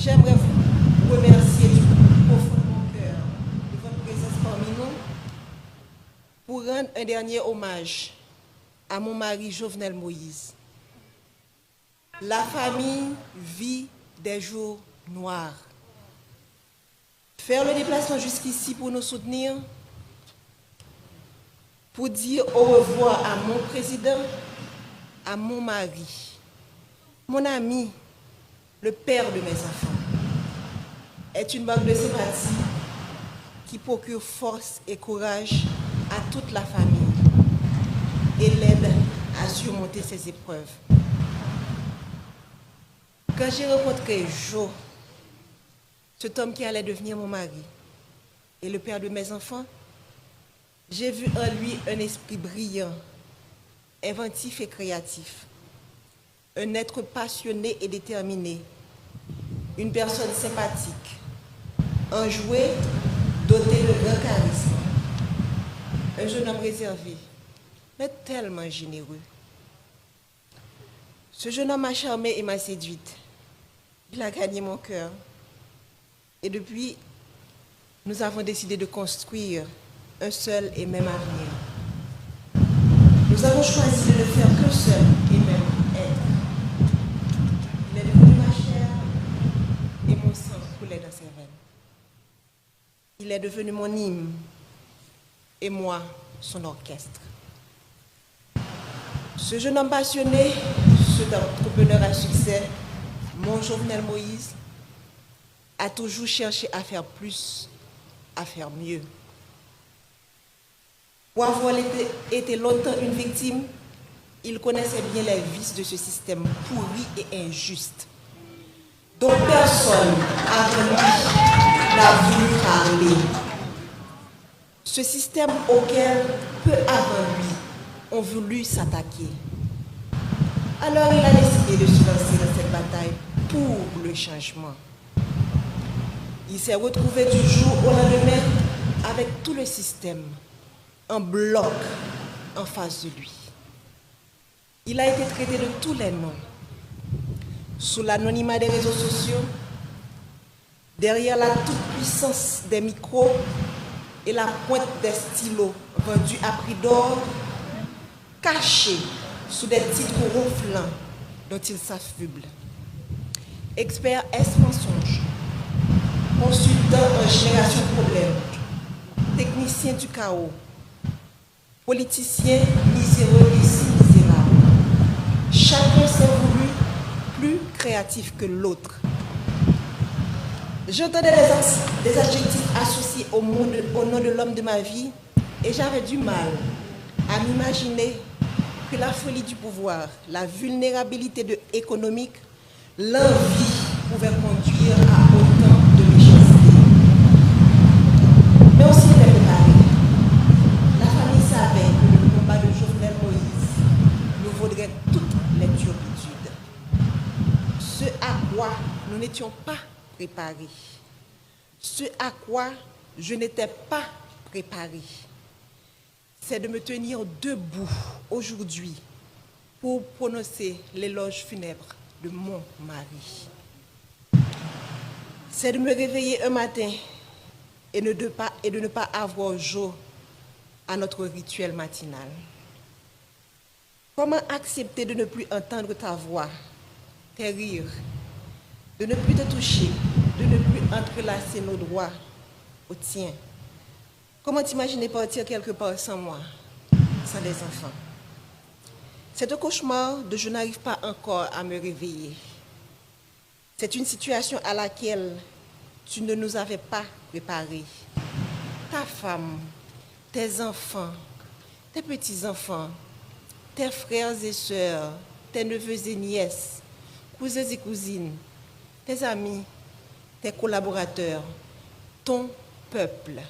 J'aimerais vous remercier du profond de mon cœur de votre présence parmi nous pour rendre un dernier hommage à mon mari Jovenel Moïse. La famille vit des jours noirs. Faire le déplacement jusqu'ici pour nous soutenir, pour dire au revoir à mon président, à mon mari, mon ami, le père de mes enfants, est une marque de sympathie qui procure force et courage à toute la famille et l'aide à surmonter ces épreuves. Quand j'ai rencontré Joe, cet homme qui allait devenir mon mari et le père de mes enfants, j'ai vu en lui un esprit brillant, inventif et créatif, un être passionné et déterminé, une personne sympathique, enjoué, doté de grand charisme, un jeune homme réservé, mais tellement généreux. Ce jeune homme m'a charmée et m'a séduite. Il a gagné mon cœur. Et depuis, nous avons décidé de construire un seul et même avenir. Nous avons choisi de ne faire qu'un seul et même être. Il est devenu ma chair et mon sang coulait dans ses veines. Il est devenu mon hymne et moi, son orchestre. Ce jeune homme passionné, cet entrepreneur à succès, mon Jovenel Moïse, a toujours cherché à faire plus, à faire mieux. Pour avoir été longtemps une victime, il connaissait bien les vices de ce système pourri et injuste, dont personne avant lui n'a voulu parler. Ce système auquel, peu avant lui, ont voulu s'attaquer. Alors il a décidé de se lancer dans cette bataille pour le changement. Il s'est retrouvé du jour au lendemain avec tout le système en bloc en face de lui. Il a été traité de tous les noms, sous l'anonymat des réseaux sociaux, derrière la toute-puissance des micros et la pointe des stylos vendus à prix d'or, caché sous des titres ronflants dont il s'affuble. Expert S-mensonge, consultant en génération de problèmes, technicien du chaos, politicien miséreux et si misérable. Chacun s'est voulu plus créatif que l'autre. J'entendais des adjectifs associés au nom de l'homme de ma vie et j'avais du mal à m'imaginer que la folie du pouvoir, la vulnérabilité économique, l'envie pouvaient conduire à autant de méchanceté. Mais aussi était préparé. La famille savait que le combat de Jovenel Moïse nous vaudrait toutes les turpitudes. Ce à quoi nous n'étions pas préparés. Ce à quoi je n'étais pas préparée, c'est de me tenir debout aujourd'hui pour prononcer l'éloge funèbre de mon mari. C'est de me réveiller un matin et de ne pas avoir jour à notre rituel matinal. Comment accepter de ne plus entendre ta voix, tes rires, de ne plus te toucher, de ne plus entrelacer nos doigts au tien? Comment t'imaginer partir quelque part sans moi, sans des enfants? C'est un cauchemar dont je n'arrive pas encore à me réveiller. C'est une situation à laquelle tu ne nous avais pas préparés. Ta femme, tes enfants, tes petits-enfants, tes frères et sœurs, tes neveux et nièces, cousins et cousines, tes amis, tes collaborateurs, ton peuple.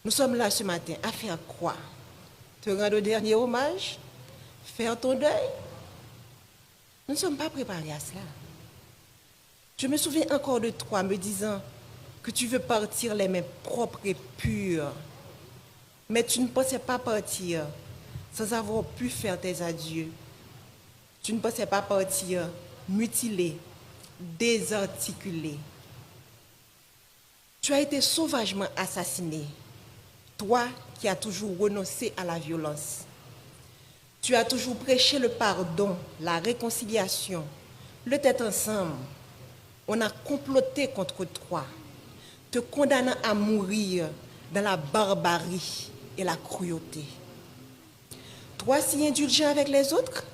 Nous sommes là ce matin à faire quoi? Te rendre le dernier hommage? Faire ton deuil? Nous ne sommes pas préparés à cela. Je me souviens encore de toi me disant que tu veux partir les mains propres et pures. Mais tu ne pensais pas partir sans avoir pu faire tes adieux. Tu ne pensais pas partir mutilé, désarticulé. Tu as été sauvagement assassiné, toi qui as toujours renoncé à la violence. Tu as toujours prêché le pardon, la réconciliation, le tête ensemble. On a comploté contre toi, te condamnant à mourir dans la barbarie et la cruauté. Toi, si indulgent avec les autres,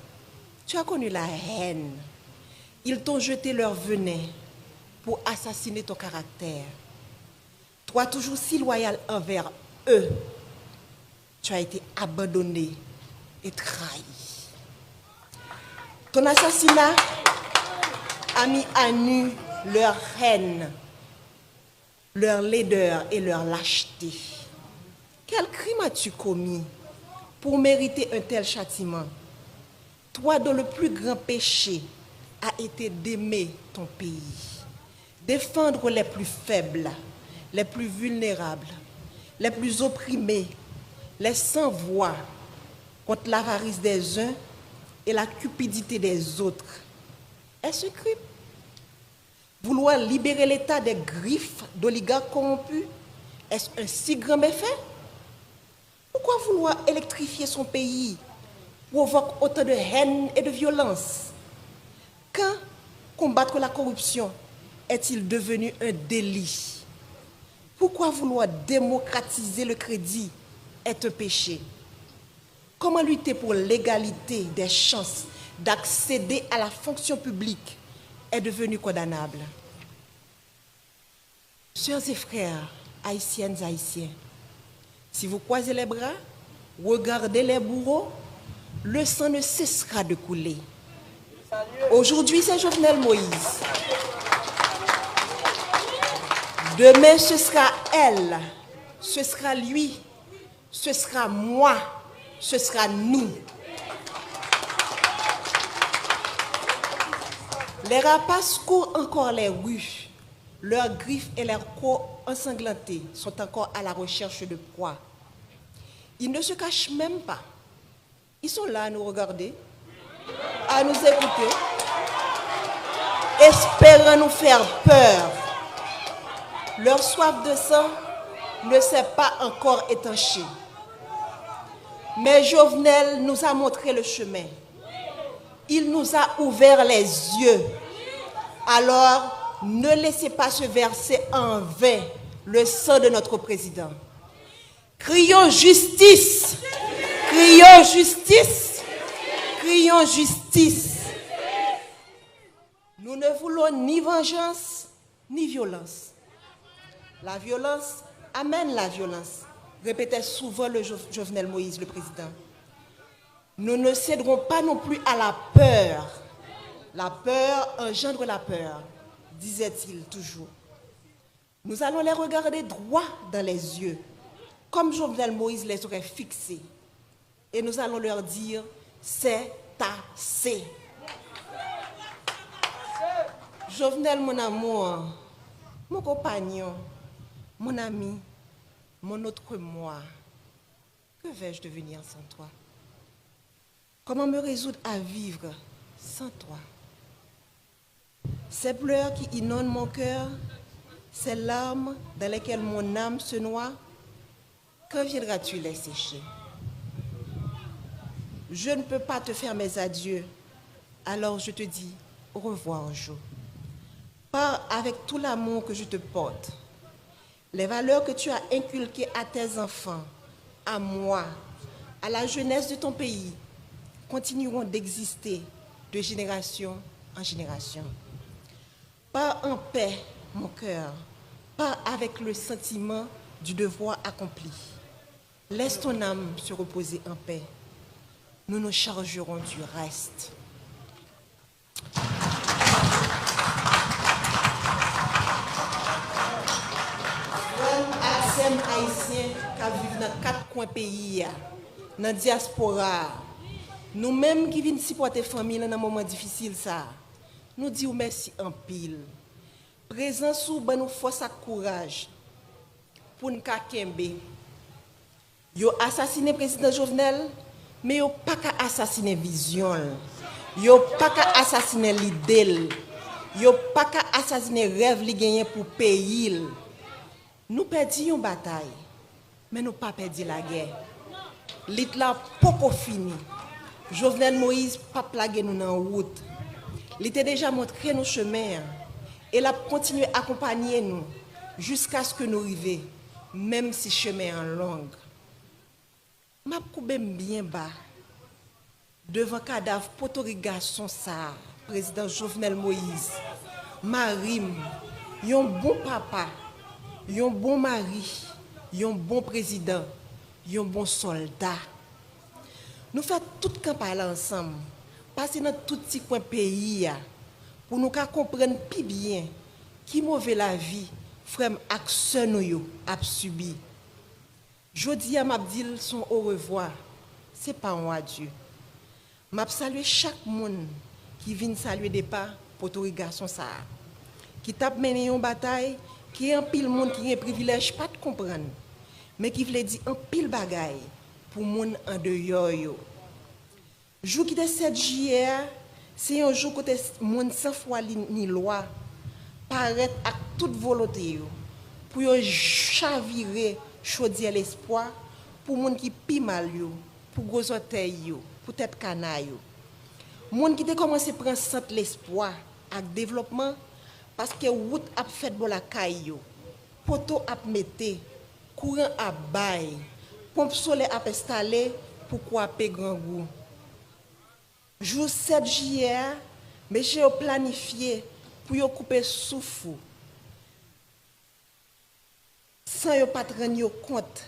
tu as connu la haine. Ils t'ont jeté leur venin pour assassiner ton caractère. Toi, toujours si loyal envers eux, tu as été abandonné et trahi. Ton assassinat a mis à nu leur haine, leur laideur et leur lâcheté. Quel crime as-tu commis pour mériter un tel châtiment? Toi dont le plus grand péché a été d'aimer ton pays, défendre les plus faibles, les plus vulnérables, les plus opprimés, les sans-voix, contre l'avarice des uns et la cupidité des autres. Est-ce un crime? Vouloir libérer l'État des griffes d'oligarques corrompus, est-ce un si grand méfait? Pourquoi vouloir électrifier son pays provoque autant de haine et de violence? Quand combattre la corruption est-il devenu un délit? Pourquoi vouloir démocratiser le crédit est un péché? Comment lutter pour l'égalité des chances d'accéder à la fonction publique est devenu condamnable? Sœurs et frères, haïtiennes, haïtiens, si vous croisez les bras, regardez les bourreaux, le sang ne cessera de couler. Aujourd'hui, c'est Jovenel Moïse. Demain, ce sera elle, ce sera lui, ce sera moi, ce sera nous. Les rapaces courent encore les rues. Leurs griffes et leurs crocs ensanglantés sont encore à la recherche de proie. Ils ne se cachent même pas. Ils sont là à nous regarder, à nous écouter, espérant nous faire peur. Leur soif de sang ne s'est pas encore étanchée. Mais Jovenel nous a montré le chemin. Il nous a ouvert les yeux. Alors, ne laissez pas se verser en vain le sang de notre président. Crions justice! Crions justice! Crions justice! Nous ne voulons ni vengeance, ni violence. La violence amène la violence, répétait souvent le Jovenel Moïse, le président. Nous ne céderons pas non plus à la peur. La peur engendre la peur, disait-il toujours. Nous allons les regarder droit dans les yeux, comme Jovenel Moïse les aurait fixés. Et nous allons leur dire, c'est assez. Jovenel, mon amour, mon compagnon, mon ami, mon autre moi, que vais-je devenir sans toi? Comment me résoudre à vivre sans toi? Ces pleurs qui inondent mon cœur, ces larmes dans lesquelles mon âme se noie, quand viendras-tu les sécher? Je ne peux pas te faire mes adieux, alors je te dis au revoir, Jo. Pars avec tout l'amour que je te porte. Les valeurs que tu as inculquées à tes enfants, à moi, à la jeunesse de ton pays, continueront d'exister de génération en génération. Pars en paix, mon cœur, pars avec le sentiment du devoir accompli. Laisse ton âme se reposer en paix. Nous nous chargerons du reste. Aksem haïtien qui vivent dans 4 coins pays, dans la diaspora, nous-mêmes qui venons supporter la famille dans un moment difficile, nous disons merci en pile. Présence sous nous force et courage pour nous kembe. Yo assassiné le président Jovenel, mais yo pas qu'à assassiner vision. Yo pas qu'à assassiner l'idée. Yo pas qu'à assassiner rêve li gagné pour pays. Nous perdons une bataille, mais nous pas perdu la guerre. L'État pas fini. Jovenel Moïse pas plagué nous dans route. Il était déjà montré nos chemins et l'a continué à accompagner nous jusqu'à ce que nous arrivions, même si chemin en longue. M'a coupé bien bas devant cadavre potorigasson ça, président Jovenel Moïse. Marim, yon bon papa, yon bon mari, yon bon président, yon bon soldat. Nous faisons tout campagne ensemble, passer dans tout petit coin pays pour nous comprendre plus bien qui mauvais la vie, frère action nous a subi. Jodi a m'a dit son au revoir, c'est pas un adieu. M'a salué chaque monde qui vient saluer des pas pour tout garçon ça. Qui tape mené une bataille, qui est un pile monde qui a un privilège pas de comprendre, mais qui veut dire un pile bagaille pour monde en dehors yo. Jour qui est 7 juillet, c'est un jour côté monde sans foi ni loi paraître avec toute volonté yo pour yo chavirer chaudier l'espoir pour monde qui pi mal yo, pour gros orteil yo, pour tête canaille yo. Monde qui a commencé à prendre centre l'espoir avec développement parce que route a fait bon la caille yo, poteau a metté, courant a bail, pompe solaire a installé pour couper grand goût. Jour 7 juillet, monsieur a planifié pour yo couper souffle. Sans yo pas rendre compte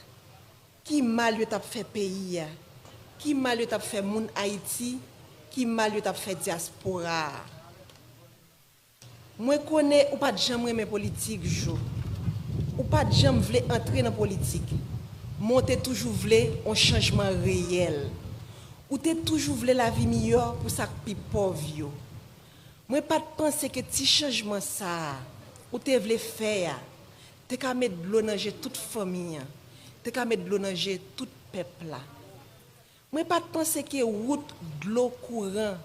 qui mal yo t'a fait pays, qui mal yo t'a fait moun Haïti, qui mal yo t'a fait diaspora. Moi connais ou pas de jamais aimer politique jo. Ou pas de jamais vle entrer dans politique. Monter toujours vle un changement réel. Ou t'es toujours vle la vie meilleure pour ça pi pauvre yo. Moi pas de penser que petit changement ça ou t'es vle faire, t'es qu'à mettre de l'eau dans toute famille. T'es qu'à mettre de l'eau dans tout peuple là. Moi pas de penser que route de l'eau courant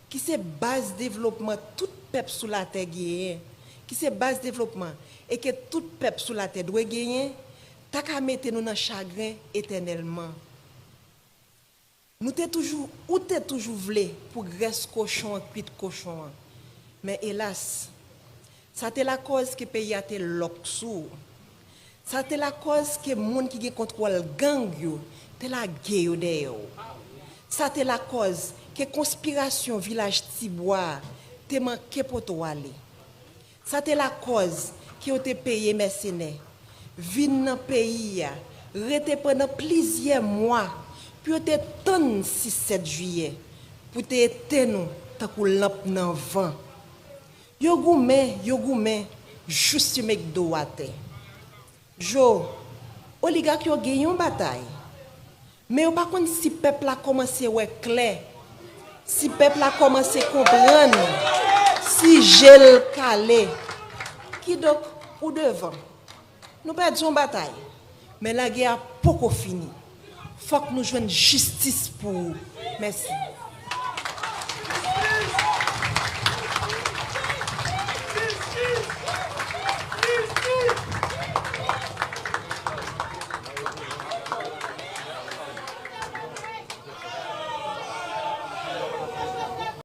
qui c'est base développement tout peuple sous la terre gagne, qui c'est base développement et que tout peuple sous la terre doit gagner, t'as qu'à mettre nous dans chagrin éternellement. Nous t'es toujours ou t'es toujours voulu pour graisse cochon cuite cochon. Mais hélas, ça c'est la cause que pays a été loxou. Ça c'est la cause que monde qui contrôle gang yo, c'est la guerre d'ailleurs. Ça c'est la cause que conspiration village Tibois te manqué pour toi aller. Ça c'est la cause qui ont été payé mercenaires. Vinn dans pays rete pendant plusieurs mois puis te ton 6-7 juillet pour te éteindre nous tant que lampe dans vent. Yo goumé juste mek do wate. Jo oligarque yo gagné une bataille. Mais yo pas connait si peuple a commencé ouais clair. Si peuple a commencé comprendre si gel calé qui donc ou devant. Nous perdons une bataille. Mais la guerre a pas fini. Faut que nous jouions justice pour. Merci.